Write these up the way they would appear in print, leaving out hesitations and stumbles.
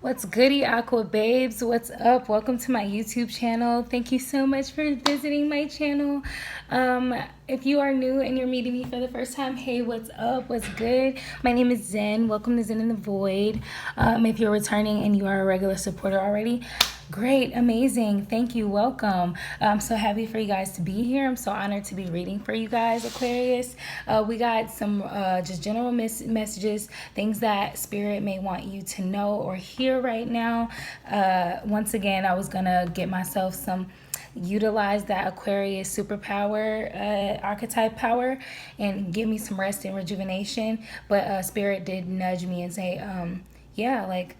What's goody, Aqua Babes? What's up? Welcome to my YouTube channel. Thank you so much for visiting my channel. If you are new and you're meeting me for the first time, hey, what's up? What's good? My name is Zen. Welcome to Zen in the Void. If you're returning and you are a regular supporter already, great, amazing. Thank you. Welcome. I'm so happy for you guys to be here. I'm so honored to be reading for you guys, Aquarius. We got some just general messages, things that Spirit may want you to know or hear right now. Once again, I was going to get myself utilize that Aquarius superpower, archetype power, and give me some rest and rejuvenation. But Spirit did nudge me and say, yeah, like,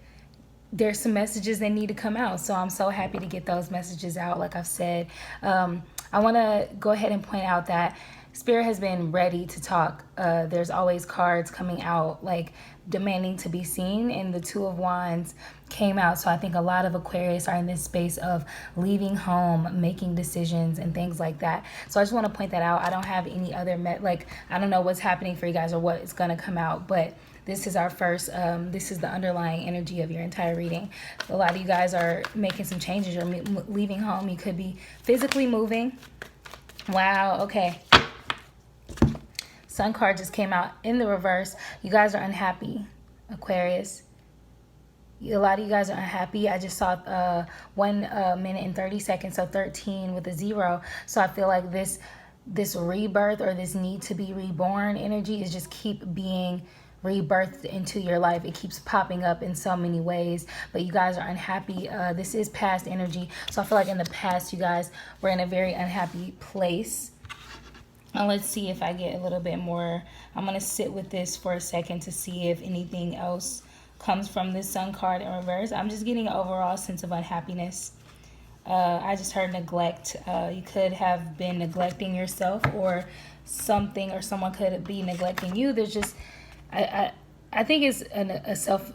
there's some messages that need to come out. So I'm so happy to get those messages out. Like I've said, I want to go ahead and point out that Spirit has been ready to talk. There's always cards coming out like demanding to be seen, and the Two of Wands came out. So I think a lot of Aquarius are in this space of leaving home, making decisions and things like that. So I just want to point that out. I don't have any other I don't know what's happening for you guys or what is going to come out, but this is our first, this is the underlying energy of your entire reading. A lot of you guys are making some changes. You're leaving home. You could be physically moving. Wow, okay. Sun card just came out in the reverse. You guys are unhappy, Aquarius. A lot of you guys are unhappy. I just saw 1 minute and 30 seconds, so 13 with a 0. So I feel like this rebirth or this need to be reborn energy is just keep being rebirthed into your life. It keeps popping up in so many ways, but you guys are unhappy. This is past energy, so I feel like in the past you guys were in a very unhappy place. Now let's see if I get a little bit more. I'm going to sit with this for a second to see if anything else comes from this Sun card in reverse. I'm just getting an overall sense of unhappiness. I just heard neglect. You could have been neglecting yourself, or something or someone could be neglecting you. There's just, I think it's a self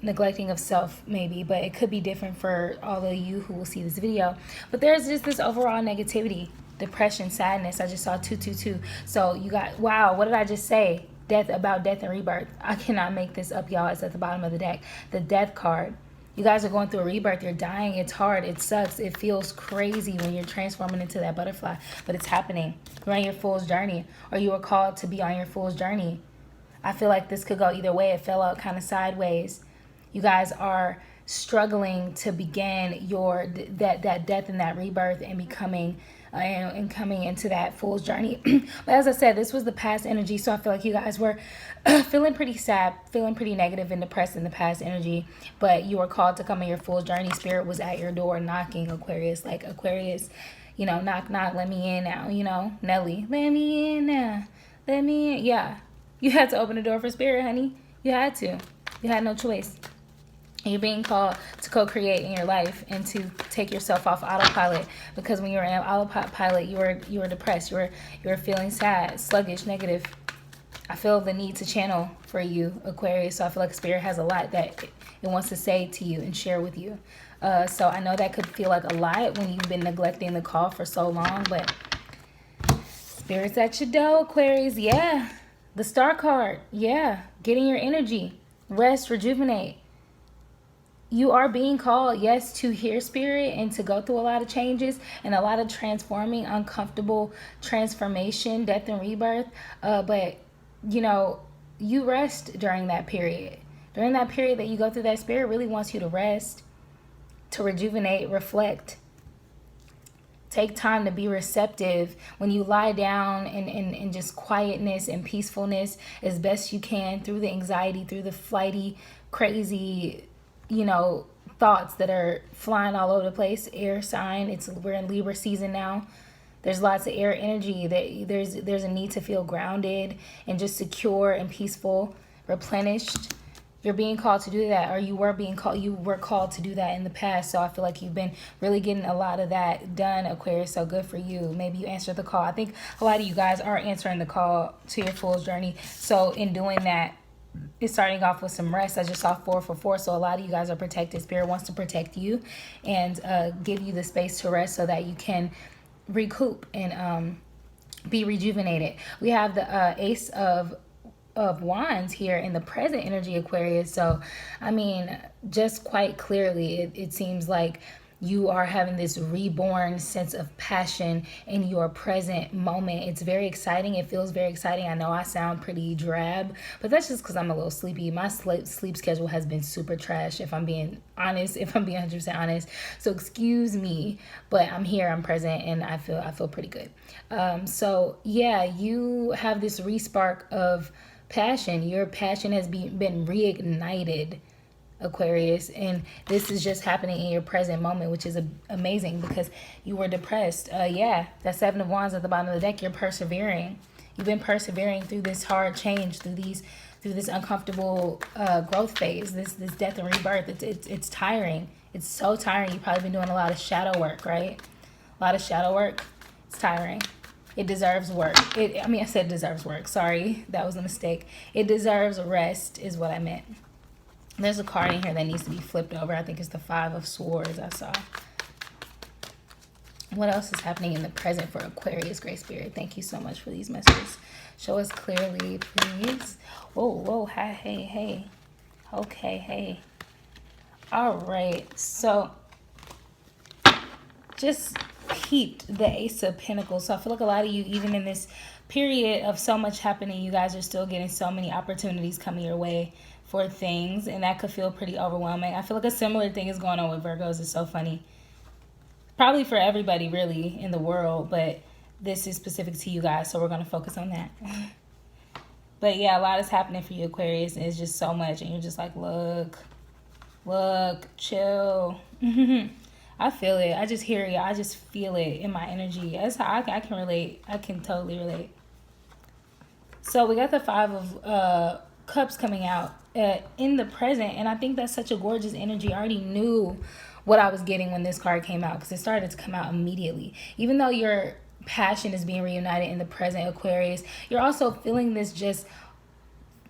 neglecting of self maybe, but it could be different for all of you who will see this video. But there's just this overall negativity, depression, sadness. I just saw 222. So you got, wow, what did I just say? Death and rebirth. I cannot make this up, y'all. It's at the bottom of the deck. The death card. You guys are going through a rebirth. You're dying. It's hard. It sucks. It feels crazy when you're transforming into that butterfly, but it's happening. You're on your fool's journey, or you were called to be on your fool's journey. I feel like this could go either way. It fell out kind of sideways. You guys are struggling to begin that death and that rebirth and becoming and coming into that fool's journey. But as I said, this was the past energy, so I feel like you guys were feeling pretty sad, feeling pretty negative and depressed in the past energy, but you were called to come on your fool's journey. Spirit was at your door knocking, Aquarius. Like, Aquarius, you know, knock, knock, let me in now, you know, Nelly, let me in now, let me in. Yeah, you had to open the door for Spirit, honey. You had to. You had no choice. You're being called to co-create in your life and to take yourself off autopilot, because when you were in autopilot, you were depressed, you were feeling sad, sluggish, negative. I feel the need to channel for you, Aquarius. So I feel like Spirit has a lot that it wants to say to you and share with you. So I know that could feel like a lot when you've been neglecting the call for so long, but Spirit's at your door, Aquarius. Yeah, the Star card. Yeah, getting your energy, rest, rejuvenate. You are being called, yes, to hear Spirit and to go through a lot of changes and a lot of transforming, uncomfortable transformation, death and rebirth. But, you know, you rest during that period. During that period that you go through, that Spirit really wants you to rest, to rejuvenate, reflect. Take time to be receptive. When you lie down in just quietness and peacefulness as best you can through the anxiety, through the flighty, crazy, you know, thoughts that are flying all over the place. Air sign. We're in Libra season now. There's lots of air energy. There's a need to feel grounded and just secure and peaceful, replenished. You're being called to do that, or you were called to do that in the past. So I feel like you've been really getting a lot of that done, Aquarius. So good for you. Maybe you answered the call. I think a lot of you guys are answering the call to your fool's journey. So in doing that, it's starting off with some rest. I just saw 4 for 4, so a lot of you guys are protected. Spirit wants to protect you and give you the space to rest so that you can recoup and be rejuvenated. We have the Ace of of Wands here in the present energy, Aquarius. So, I mean, just quite clearly, it seems like you are having this reborn sense of passion in your present moment. It's very exciting. It feels very exciting. I know I sound pretty drab, but that's just because I'm a little sleepy. My sleep schedule has been super trash, if I'm being honest, if I'm being 100% honest. So excuse me, but I'm here, I'm present, and I feel pretty good. So yeah, you have this respark of passion. Your passion has been reignited, Aquarius, and this is just happening in your present moment, which is amazing because you were depressed. Yeah, that Seven of Wands at the bottom of the deck. You're persevering. You've been persevering through this hard change, through this uncomfortable growth phase, this death and rebirth. It's tiring. It's so tiring. You've probably been doing a lot of shadow work, right? A lot of shadow work. It's tiring. It deserves work. I said deserves work. Sorry, that was a mistake. It deserves rest is what I meant. There's a card in here that needs to be flipped over. I think it's the Five of Swords I saw. What else is happening in the present for Aquarius, Great Spirit? Thank you so much for these messages. Show us clearly, please. Whoa, hey. Okay, hey. All right, so just peeped the Ace of Pentacles. So I feel like a lot of you, even in this period of so much happening, you guys are still getting so many opportunities coming your way for things, and that could feel pretty overwhelming. I feel like a similar thing is going on with Virgos. It's so funny. Probably for everybody really in the world, but this is specific to you guys, so we're going to focus on that. But yeah, a lot is happening for you, Aquarius, and it's just so much, and you're just like, look, chill. I feel it. I just hear it. I just feel it in my energy. That's how I can relate. I can totally relate. So we got the Five of Cups coming out in the present, and I think that's such a gorgeous energy. I already knew what I was getting when this card came out because it started to come out immediately. Even though your passion is being reunited in the present, Aquarius, you're also feeling this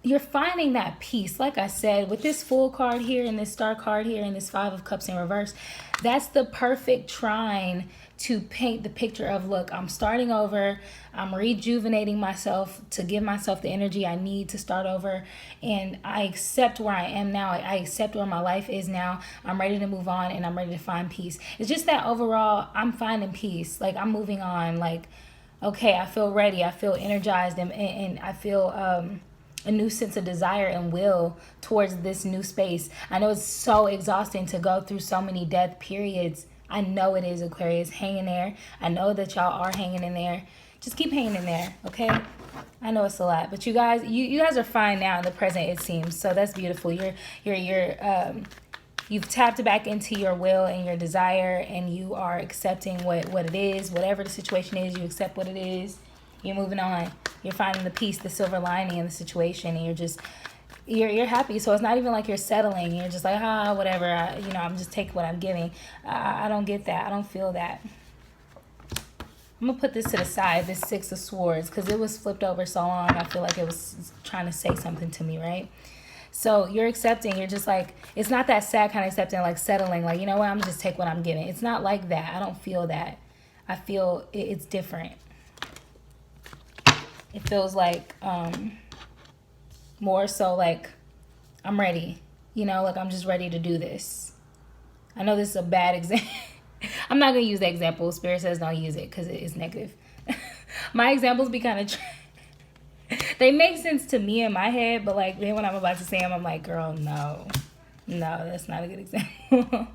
you're finding that peace. Like I said, with this Fool card here and this Star card here and this Five of Cups in reverse, that's the perfect trine to paint the picture of, look, I'm starting over. I'm rejuvenating myself to give myself the energy I need to start over. And I accept where I am now. I accept where my life is now. I'm ready to move on and I'm ready to find peace. It's just that overall, I'm finding peace. Like, I'm moving on. Like, okay, I feel ready. I feel energized and I feel a new sense of desire and will towards this new space. I know it's so exhausting to go through so many death periods. I know it is, Aquarius. Hang in there. I know that y'all are hanging in there. Just keep hanging in there, okay? I know it's a lot, but you guys are fine now in the present, it seems. So that's beautiful. You've tapped back into your will and your desire, and you are accepting what it is, whatever the situation is. You accept what it is. You're moving on. You're finding the peace, the silver lining in the situation, and you're happy. So it's not even like you're settling. You're just like, whatever. I'm just taking what I'm getting. I don't get that. I don't feel that. I'm going to put this to the side, this Six of Swords, because it was flipped over so long. I feel like it was trying to say something to me, right? So you're accepting. You're just like, it's not that sad kind of accepting, like settling. Like, you know what? I'm just take what I'm getting. It's not like that. I don't feel that. I feel it's different. It feels like more so like I'm ready. Like I'm just ready to do this. I know this is a bad example. I'm not going to use the example. Spirit says don't use it because it is negative. My examples be kind of... they make sense to me in my head, but like then when I'm about to say them, I'm like, girl, no, that's not a good example.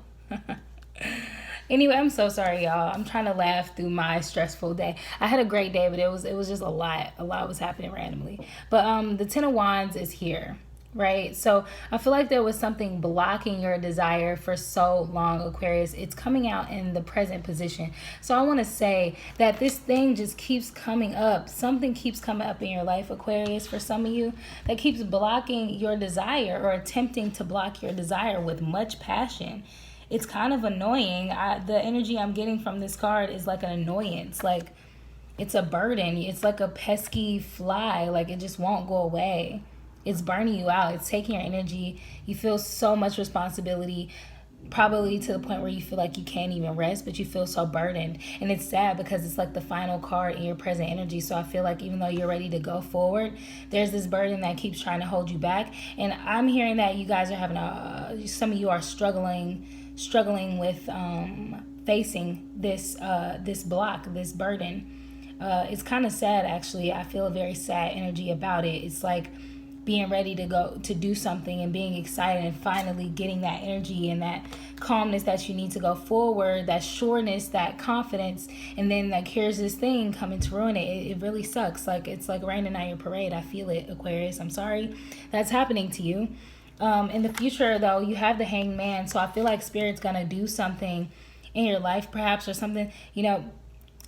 Anyway, I'm so sorry, y'all. I'm trying to laugh through my stressful day. I had a great day, but it was just a lot. A lot was happening randomly. But the Ten of Wands is here, right? So I feel like there was something blocking your desire for so long, Aquarius. It's coming out in the present position. So I want to say that this thing just keeps coming up. Something keeps coming up in your life, Aquarius, for some of you, that keeps blocking your desire or attempting to block your desire with much passion. It's kind of annoying. The energy I'm getting from this card is like an annoyance. Like, it's a burden. It's like a pesky fly. Like, it just won't go away. It's burning you out. It's taking your energy. You feel so much responsibility. probably to the point where you feel like you can't even rest, but you feel so burdened. And it's sad because it's like the final card in your present energy. So I feel like even though you're ready to go forward, there's this burden that keeps trying to hold you back. And I'm hearing that you guys are having some of you are struggling with facing this block, this burden. It's kind of sad, actually. I feel a very sad energy about it. It's like being ready to go to do something and being excited and finally getting that energy and that calmness that you need to go forward, that sureness, that confidence, and then like here's this thing coming to ruin it. It really sucks. Like it's like raining on your parade. I feel it, Aquarius. I'm sorry that's happening to you. In the future, though, you have the Hanged Man, so I feel like Spirit's gonna do something in your life, perhaps, or something.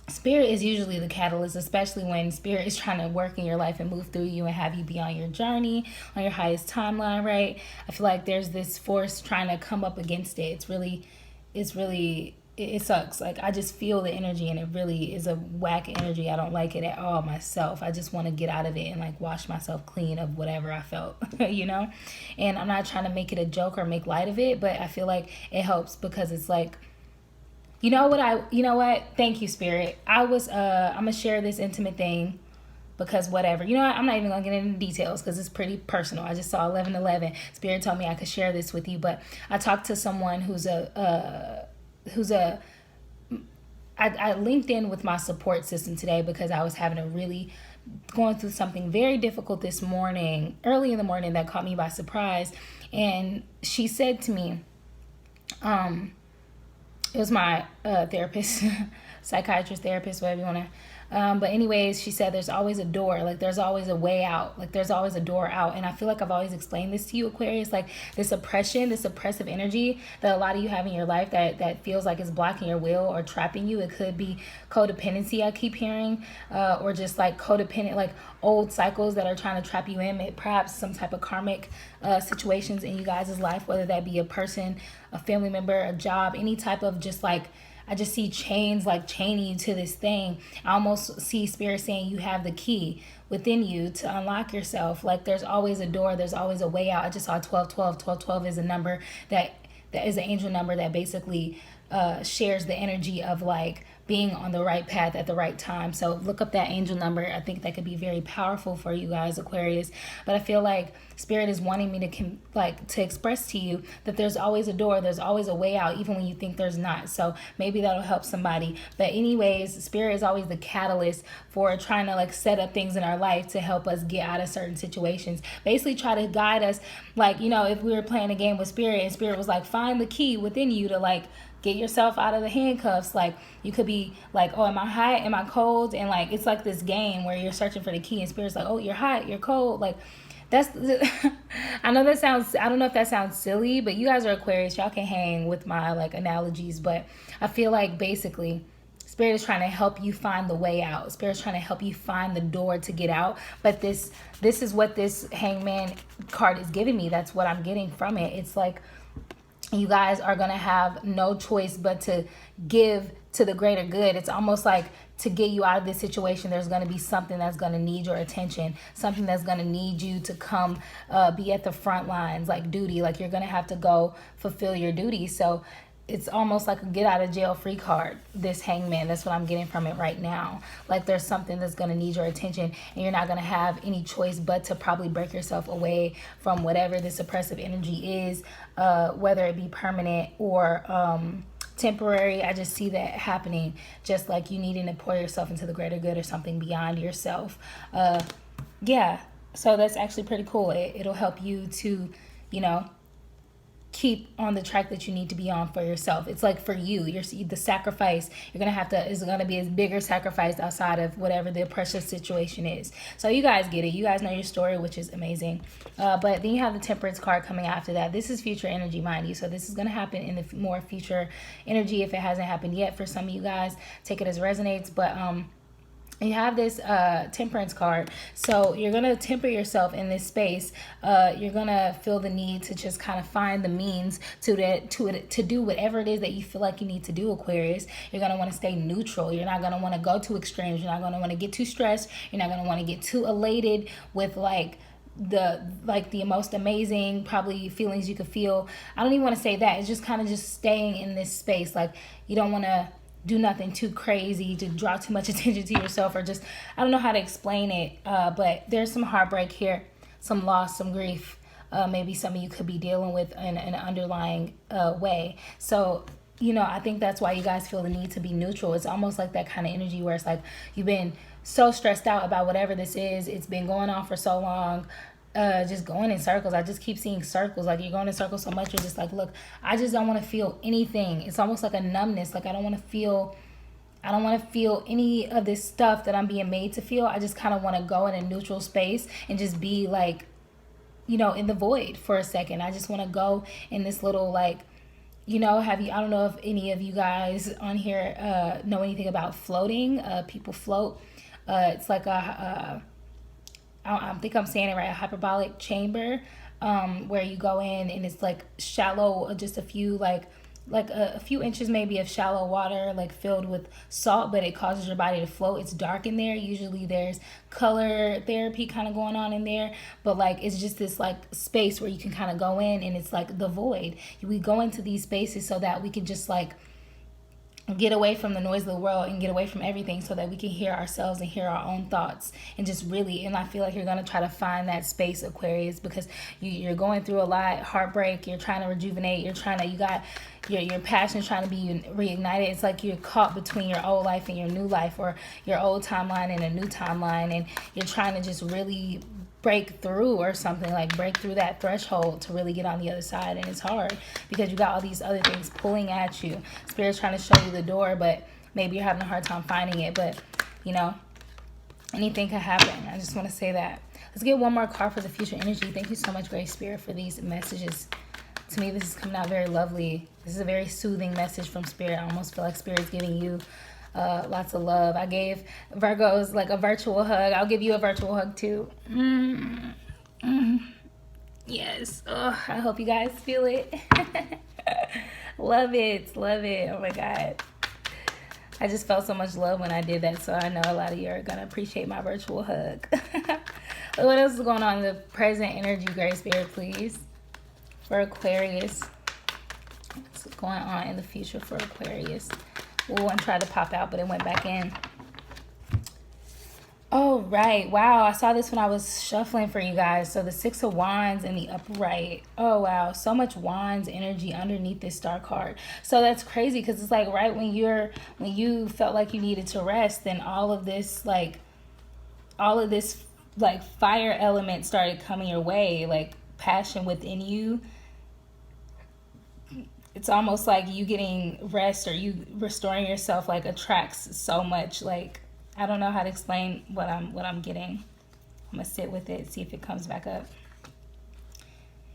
Spirit is usually the catalyst, especially when Spirit is trying to work in your life and move through you and have you be on your journey, on your highest timeline, right? I feel like there's this force trying to come up against it. It sucks. Like, I just feel the energy, and it really is a whack energy. I don't like it at all myself. I just want to get out of it and like wash myself clean of whatever I felt, And I'm not trying to make it a joke or make light of it, but I feel like it helps because it's like, you know what? Thank you, Spirit. I'm gonna share this intimate thing because whatever. You know what? I'm not even gonna get into details because it's pretty personal. I just saw 1111. Spirit told me I could share this with you, but I talked to someone I linked in with my support system today because I was going through something very difficult this morning, early in the morning, that caught me by surprise. And she said to me, it was my therapist, psychiatrist, therapist, whatever you want to. But anyways, she said there's always a door. Like, there's always a way out. Like, there's always a door out. And I feel like I've always explained this to you, Aquarius. Like, this oppression, this oppressive energy that a lot of you have in your life that feels like it's blocking your will or trapping you. It could be codependency, I keep hearing, or just like codependent, like old cycles that are trying to trap you in. Perhaps some type of karmic situations in you guys' life, whether that be a person, a family member, a job, any type of just like, I just see chains like chaining you to this thing. I almost see Spirit saying you have the key within you to unlock yourself. Like, there's always a door, there's always a way out. I just saw 1212. 1212 is a number that is an angel number that basically shares the energy of like being on the right path at the right time. So look up that angel number. I think that could be very powerful for you guys, Aquarius. But I feel like Spirit is wanting me to express to you that there's always a door, there's always a way out, even when you think there's not. So maybe that'll help somebody. But anyways, Spirit is always the catalyst for trying to like set up things in our life to help us get out of certain situations. Basically try to guide us. Like, if we were playing a game with Spirit and Spirit was like, find the key within you to like get yourself out of the handcuffs. Like, you could be like, oh, am I hot? Am I cold? And like, it's like this game where you're searching for the key and Spirit's like, oh, you're hot, you're cold. Like, that's I don't know if that sounds silly, but you guys are Aquarius, y'all can hang with my like analogies. But I feel like basically Spirit is trying to help you find the way out. Spirit is trying to help you find the door to get out. But this is what this Hangman card is giving me. That's what I'm getting from it. It's like you guys are going to have no choice but to give to the greater good. It's almost like to get you out of this situation, there's going to be something that's going to need your attention, something that's going to need you to come be at the front lines, like duty, like you're going to have to go fulfill your duty. So it's almost like a get out of jail free card, this Hangman. That's what I'm getting from it right now. Like, there's something that's going to need your attention and you're not going to have any choice but to probably break yourself away from whatever this oppressive energy is, whether it be permanent or temporary. I just see that happening, just like you needing to pour yourself into the greater good or something beyond yourself. Yeah, so that's actually pretty cool. It'll help you to, keep on the track that you need to be on for yourself. It's like for you, the sacrifice you're gonna have to is gonna be a bigger sacrifice outside of whatever the oppressive situation is. So you guys get it. You guys know your story, which is amazing. But then you have the Temperance card coming after that. This is future energy, mind you. So this is gonna happen in the more future energy if it hasn't happened yet. For some of you guys, take it as resonates. But you have this Temperance card. So you're going to temper yourself in this space. You're going to feel the need to just kind of find the means to do whatever it is that you feel like you need to do, Aquarius. You're going to want to stay neutral. You're not going to want to go to extremes. You're not going to want to get too stressed. You're not going to want to get too elated with like the most amazing probably feelings you could feel. I don't even want to say that. It's just kind of just staying in this space. Like, you don't want to do nothing too crazy to draw too much attention to yourself, or just, I don't know how to explain it, but there's some heartbreak here, some loss, some grief. Maybe some of you could be dealing with in an underlying way. So, you know, I think that's why you guys feel the need to be neutral. It's almost like that kind of energy where it's like you've been so stressed out about whatever this is. It's been going on for so long, just going in circles. I just keep seeing circles. Like, you're going in circles so much, you're just like, look, I just don't want to feel anything. It's almost like a numbness. Like, I don't want to feel any of this stuff that I'm being made to feel. I just kind of want to go in a neutral space and just be like, you know, in the void for a second. I just want to go in this little, like, you know, I don't know if any of you guys on here know anything about floating. People float. It's like I think I'm saying it right, a hyperbolic chamber, where you go in and it's like shallow, just a few a few inches maybe of shallow water, like filled with salt, but it causes your body to float. It's dark in there. Usually there's color therapy kind of going on in there, but like it's just this like space where you can kind of go in, and it's like the void. We go into these spaces so that we can just like get away from the noise of the world and get away from everything, so that we can hear ourselves and hear our own thoughts, and just really, and I feel like you're going to try to find that space, Aquarius, because you're going through a lot, heartbreak, you're trying to rejuvenate, you got your passion trying to be reignited. It's like you're caught between your old life and your new life, or your old timeline and a new timeline, and you're trying to just really break through or something, like break through that threshold to really get on the other side. And it's hard because you got all these other things pulling at you. Spirit's trying to show you the door, but maybe you're having a hard time finding it. But, you know, anything can happen. I just want to say that. Let's get one more card for the future energy. Thank you so much, Great Spirit, for these messages. To me, this is coming out very lovely. This is a very soothing message from Spirit. I almost feel like Spirit's giving you lots of love. I gave Virgos like a virtual hug. I'll give you a virtual hug too. Yes. I hope you guys feel it. Love it. Love it. Oh my God. I just felt so much love when I did that. So I know a lot of you are going to appreciate my virtual hug. What else is going on in the present energy, Great Spirit, please? For Aquarius. What's going on in the future for Aquarius? One tried to pop out, but it went back in. Oh, right. Wow. I saw this when I was shuffling for you guys. So the Six of Wands in the upright. Oh, wow. So much Wands energy underneath this star card. So that's crazy because it's like right when you felt like you needed to rest, then all of this fire element started coming your way, like passion within you. It's almost like you getting rest or you restoring yourself like attracts so much. Like, I don't know how to explain what I'm getting. I'm gonna sit with it, see if it comes back up.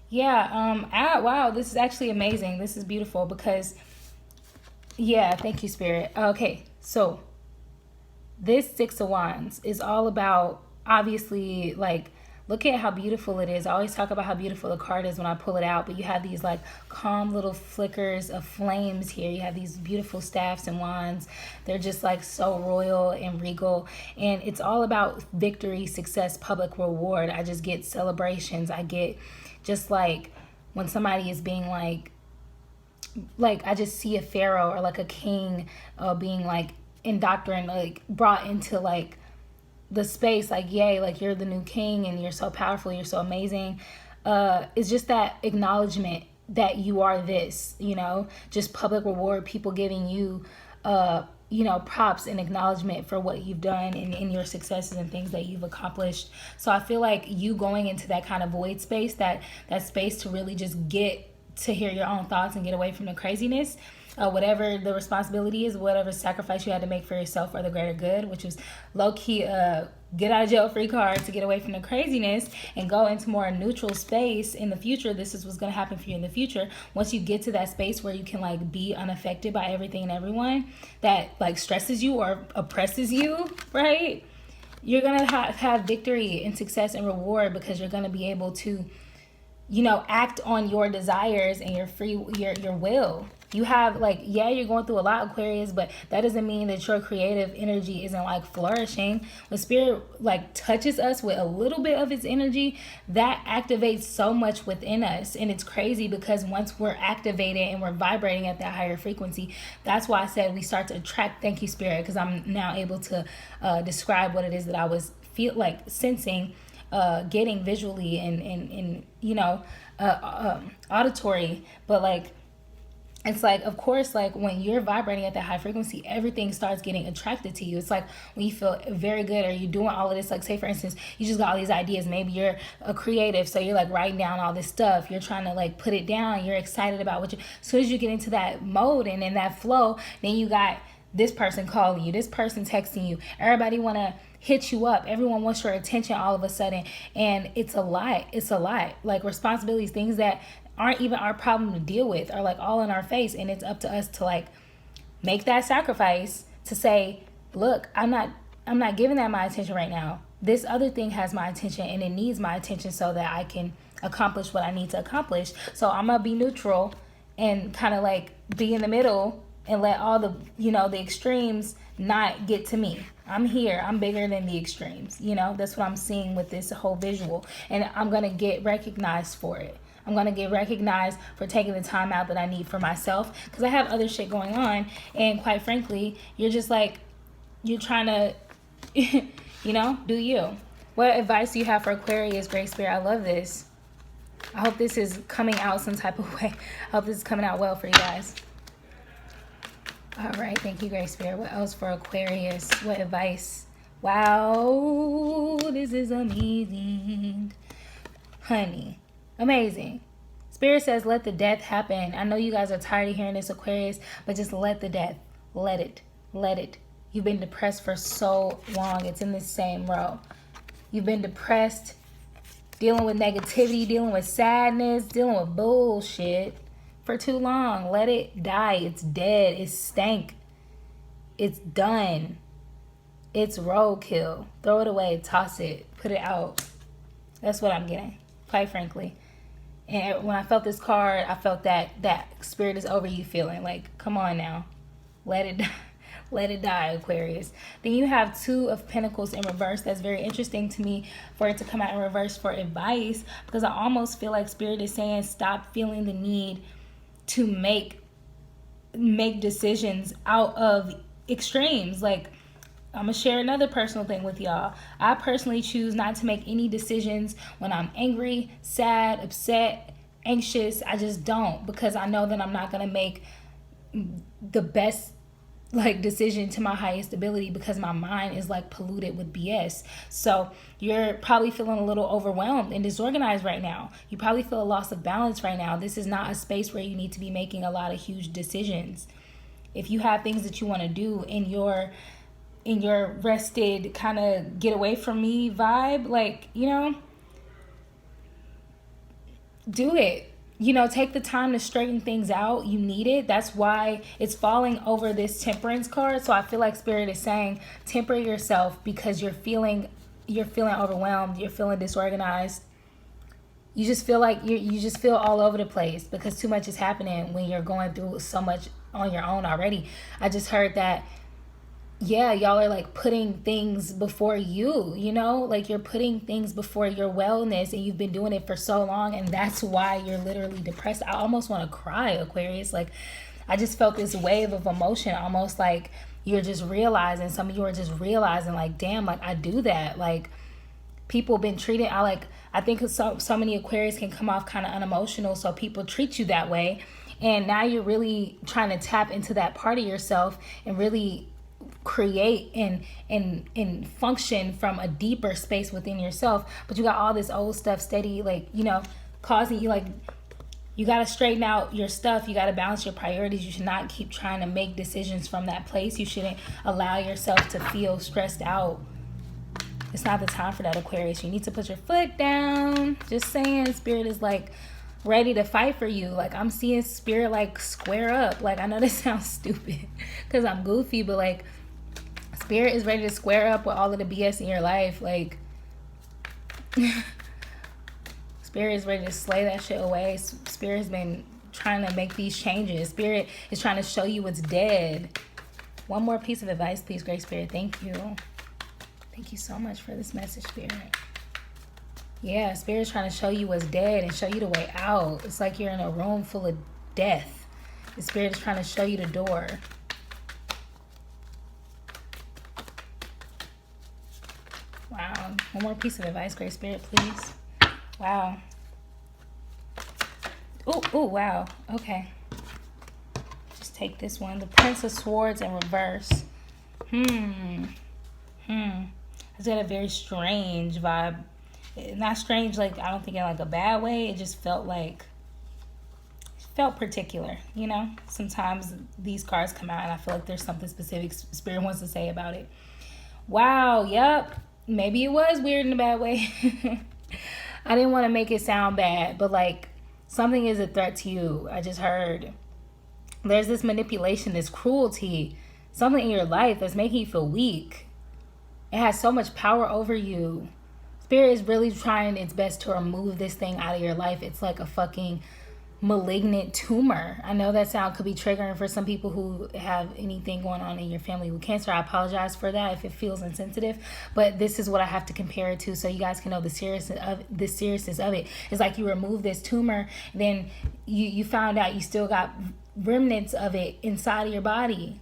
Yeah, wow, this is actually amazing. This is beautiful because, yeah, thank you, Spirit. Okay, so this Six of Wands is all about, obviously, like, look at how beautiful it is. I always talk about how beautiful the card is when I pull it out, but you have these like calm little flickers of flames here. You have these beautiful staffs and wands. They're just like so royal and regal. And it's all about victory, success, public reward. I just get celebrations. I get just like when somebody is being like I just see a pharaoh or like a king being like indoctrinated, like brought into like the space, like, yay, like you're the new king and you're so powerful, you're so amazing. It's just that acknowledgement that you are this, you know, just public reward, people giving you, you know, props and acknowledgement for what you've done and your successes and things that you've accomplished. So I feel like you going into that kind of void space, that space to really just get to hear your own thoughts and get away from the craziness, whatever the responsibility is, whatever sacrifice you had to make for yourself for the greater good, which was low-key get out of jail free card to get away from the craziness and go into more neutral space in the future. This is what's going to happen for you in the future. Once you get to that space where you can like be unaffected by everything and everyone that like stresses you or oppresses you, right? You're going to have victory and success and reward because you're going to be able to you know, act on your desires and your will. You have like, yeah, you're going through a lot, Aquarius, but that doesn't mean that your creative energy isn't like flourishing. When spirit like touches us with a little bit of its energy, that activates so much within us. And it's crazy because once we're activated and we're vibrating at that higher frequency, that's why I said we start to attract. Thank you, spirit, because I'm now able to describe what it is that I was sensing, getting visually and you know, auditory. But like, it's like, of course, like when you're vibrating at that high frequency, everything starts getting attracted to you. It's like when you feel very good or you're doing all of this, like say for instance, you just got all these ideas. Maybe you're a creative, so you're like writing down all this stuff. You're trying to like put it down. You're excited about what you, as soon as you get into that mode and in that flow, then you got this person calling you, this person texting you. Everybody want to hit you up. Everyone wants your attention all of a sudden. And it's a lot. It's a lot. Like responsibilities, things that aren't even our problem to deal with are like all in our face. And it's up to us to like make that sacrifice to say, look, I'm not giving that my attention right now. This other thing has my attention and it needs my attention so that I can accomplish what I need to accomplish. So I'm gonna be neutral and kind of like be in the middle and let all the, you know, the extremes not get to me. I'm here. I'm bigger than the extremes. You know, that's what I'm seeing with this whole visual. And I'm going to get recognized for it. I'm going to get recognized for taking the time out that I need for myself because I have other shit going on. And quite frankly, you're just like, you're trying to, you know, do you. What advice do you have for Aquarius, Great Spirit? I love this. I hope this is coming out some type of way. I hope this is coming out well for you guys. All right, thank you, Great Spirit. What else for Aquarius? What advice? Wow, this is amazing. Honey, amazing. Spirit says, let the death happen. I know you guys are tired of hearing this, Aquarius, but just let the death. Let it. Let it. You've been depressed for so long. It's in the same row. You've been depressed, dealing with negativity, dealing with sadness, dealing with bullshit for too long. Let it die. It's dead. It's stank. It's done. It's roadkill. Throw it away. Toss it. Put it out. That's what I'm getting, quite frankly. And when I felt this card, I felt that spirit is over you feeling. Like, come on now. Let it die. Let it die, Aquarius. Then you have Two of Pentacles in reverse. That's very interesting to me for it to come out in reverse for advice, because I almost feel like spirit is saying stop feeling the need to make decisions out of extremes. Like, I'm gonna share another personal thing with y'all. I personally choose not to make any decisions when I'm angry, sad, upset, anxious. I just don't, because I know that I'm not gonna make the best like decision to my highest ability, because my mind is like polluted with BS. So you're probably feeling a little overwhelmed and disorganized right now. You probably feel a loss of balance right now. This is not a space where you need to be making a lot of huge decisions. If you have things that you want to do in your rested kind of get away from me vibe, like, you know, do it. You know, take the time to straighten things out. You need it. That's why it's falling over this Temperance card. So I feel like spirit is saying temper yourself, because you're feeling overwhelmed. You're feeling disorganized. You just feel like you just feel all over the place because too much is happening when you're going through so much on your own already. I just heard that, yeah, y'all are like putting things before you know, like you're putting things before your wellness, and you've been doing it for so long, and that's why you're literally depressed. I almost want to cry, Aquarius. Like, I just felt this wave of emotion, almost like you're just realizing, some of you are just realizing, like, damn, like I do that. Like, people been treated, I think so many Aquarius can come off kind of unemotional, so people treat you that way, and now you're really trying to tap into that part of yourself and really create and function from a deeper space within yourself. But you got all this old stuff steady, like, you know, causing you, like, you got to straighten out your stuff. You got to balance your priorities. You should not keep trying to make decisions from that place. You shouldn't allow yourself to feel stressed out. It's not the time for that, Aquarius. You need to put your foot down. Just saying, spirit is like ready to fight for you. Like, I'm seeing spirit like square up. Like, I know this sounds stupid because I'm goofy, but like, spirit is ready to square up with all of the BS in your life. Like, Spirit is ready to slay that shit away. Spirit has been trying to make these changes. Spirit is trying to show you what's dead. One more piece of advice, please, Great Spirit. Thank you. Thank you so much for this message, Spirit. Yeah, Spirit's trying to show you what's dead and show you the way out. It's like you're in a room full of death. The Spirit is trying to show you the door. Wow. One more piece of advice, Great Spirit, please. Wow. Oh, wow. Okay. Just take this one. The Prince of Swords in reverse. It's got a very strange vibe. Not strange, like, I don't think in like a bad way. It just felt particular, you know? Sometimes these cards come out and I feel like there's something specific Spirit wants to say about it. Wow, yep. Maybe it was weird in a bad way. I didn't want to make it sound bad, but like something is a threat to you. I just heard there's this manipulation, this cruelty, something in your life that's making you feel weak. It has so much power over you. Spirit is really trying its best to remove this thing out of your life. It's like a fucking malignant tumor. I know that sound could be triggering for some people who have anything going on in your family with cancer. I apologize for that if it feels insensitive, but this is what I have to compare it to so you guys can know the seriousness of it. It's like you remove this tumor, then you found out you still got remnants of it inside of your body.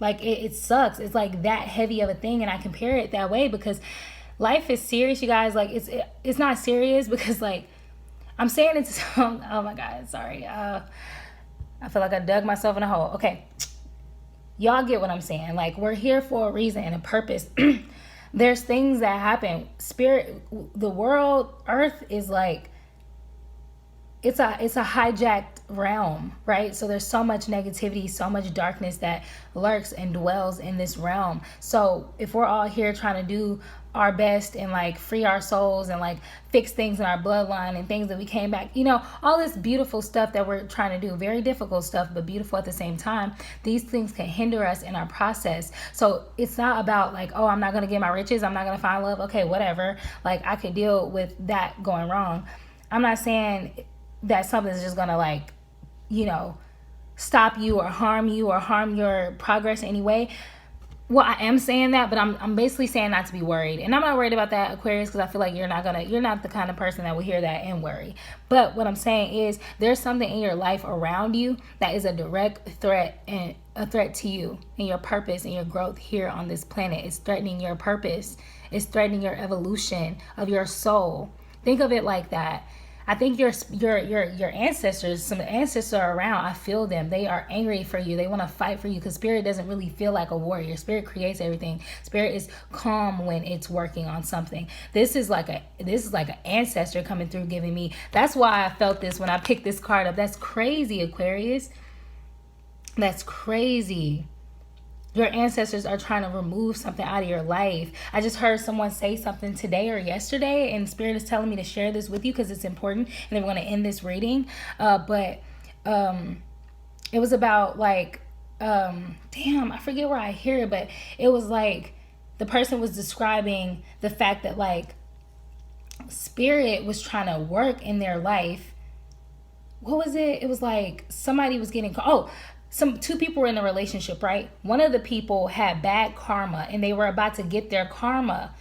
Like it sucks. It's like that heavy of a thing, and I compare it that way because life is serious, you guys. Like it's not serious because like I'm saying it to some, oh my God, sorry. I feel like I dug myself in a hole. Okay. Y'all get what I'm saying. Like, we're here for a reason and a purpose. There's things that happen. Spirit, the world, Earth is like, it's a hijacked realm, right? So there's so much negativity, so much darkness that lurks and dwells in this realm. So if we're all here trying to do our best and like free our souls and like fix things in our bloodline and things that we came back, you know, all this beautiful stuff that we're trying to do, very difficult stuff, but beautiful at the same time, these things can hinder us in our process. So it's not about like, oh, I'm not going to get my riches, I'm not going to find love. Okay, whatever. Like I could deal with that going wrong. I'm not saying that something's just going to like, you know, stop you or harm your progress in any way. Well, I am saying that, but I'm basically saying not to be worried. And I'm not worried about that, Aquarius, because I feel like you're not the kind of person that will hear that and worry. But what I'm saying is there's something in your life around you that is a direct threat and a threat to you and your purpose and your growth here on this planet. It's threatening your purpose. It's threatening your evolution of your soul. Think of it like that. I think your ancestors, some ancestors are around. I feel them. They are angry for you. They want to fight for you because Spirit doesn't really feel like a warrior. Spirit creates everything. Spirit is calm when it's working on something. This is like an ancestor coming through giving me. That's why I felt this when I picked this card up. That's crazy, Aquarius. That's crazy. Your ancestors are trying to remove something out of your life. I just heard someone say something today or yesterday, and Spirit is telling me to share this with you because it's important, and then we're going to end this reading. But it was about like, damn, I forget where I hear it, but it was like the person was describing the fact that like Spirit was trying to work in their life. What was it? It was like somebody was getting, two people were in a relationship, right? One of the people had bad karma and they were about to get their karma.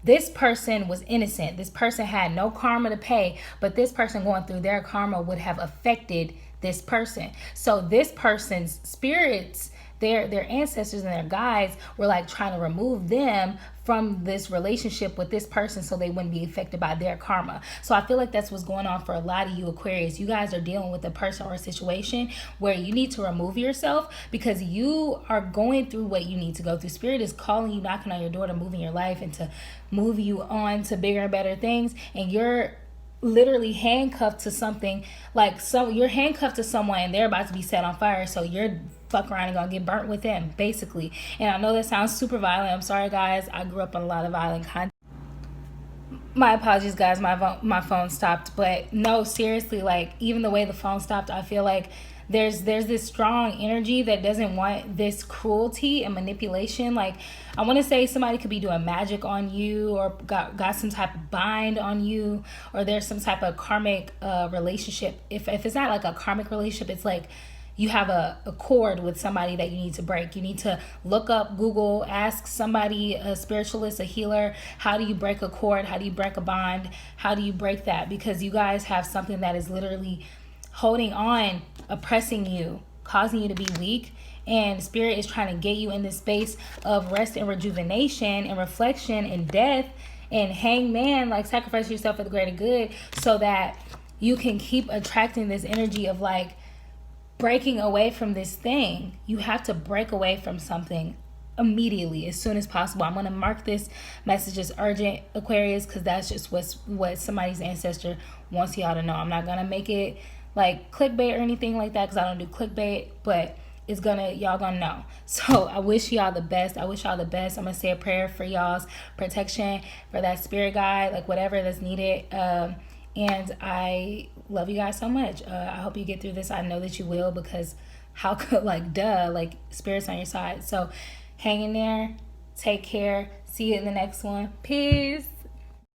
This person was innocent. This person had no karma to pay, but this person going through their karma would have affected this person. So this person's spirits, their ancestors and their guides were like trying to remove them from this relationship with this person so they wouldn't be affected by their karma. So I feel like that's what's going on for a lot of you Aquarius. You guys are dealing with a person or a situation where you need to remove yourself because you are going through what you need to go through. Spirit is calling you, knocking on your door to move in your life and to move you on to bigger and better things. And you're literally handcuffed to something, like you're handcuffed to someone and they're about to be set on fire, so you're fuck around and gonna get burnt with them, basically. And I know that sounds super violent. I'm sorry guys, I grew up on a lot of violent content. My apologies, guys. My phone stopped, but no, seriously, like even the way the phone stopped, I feel like there's this strong energy that doesn't want this cruelty and manipulation. Like I want to say somebody could be doing magic on you, or got some type of bind on you, or there's some type of karmic relationship. If it's not like a karmic relationship, it's like you have a cord with somebody that you need to break. You need to look up, Google, ask somebody, a spiritualist, a healer, how do you break a cord? How do you break a bond? How do you break that? Because you guys have something that is literally holding on, oppressing you, causing you to be weak. And spirit is trying to get you in this space of rest and rejuvenation and reflection and death and hangman, like sacrifice yourself for the greater good, so that you can keep attracting this energy of like, breaking away from this thing. You have to break away from something immediately, as soon as possible. I'm going to mark this message as urgent, Aquarius, because that's just what somebody's ancestor wants y'all to know. I'm not going to make it like clickbait or anything like that, because I don't do clickbait, but it's gonna, y'all gonna know. So I wish y'all the best. I wish y'all the best. I'm gonna say a prayer for y'all's protection, for that spirit guide, like whatever that's needed. And I love you guys so much. I hope you get through this. I know that you will, because how could, like, duh, like, spirit's on your side. So hang in there. Take care. See you in the next one. Peace.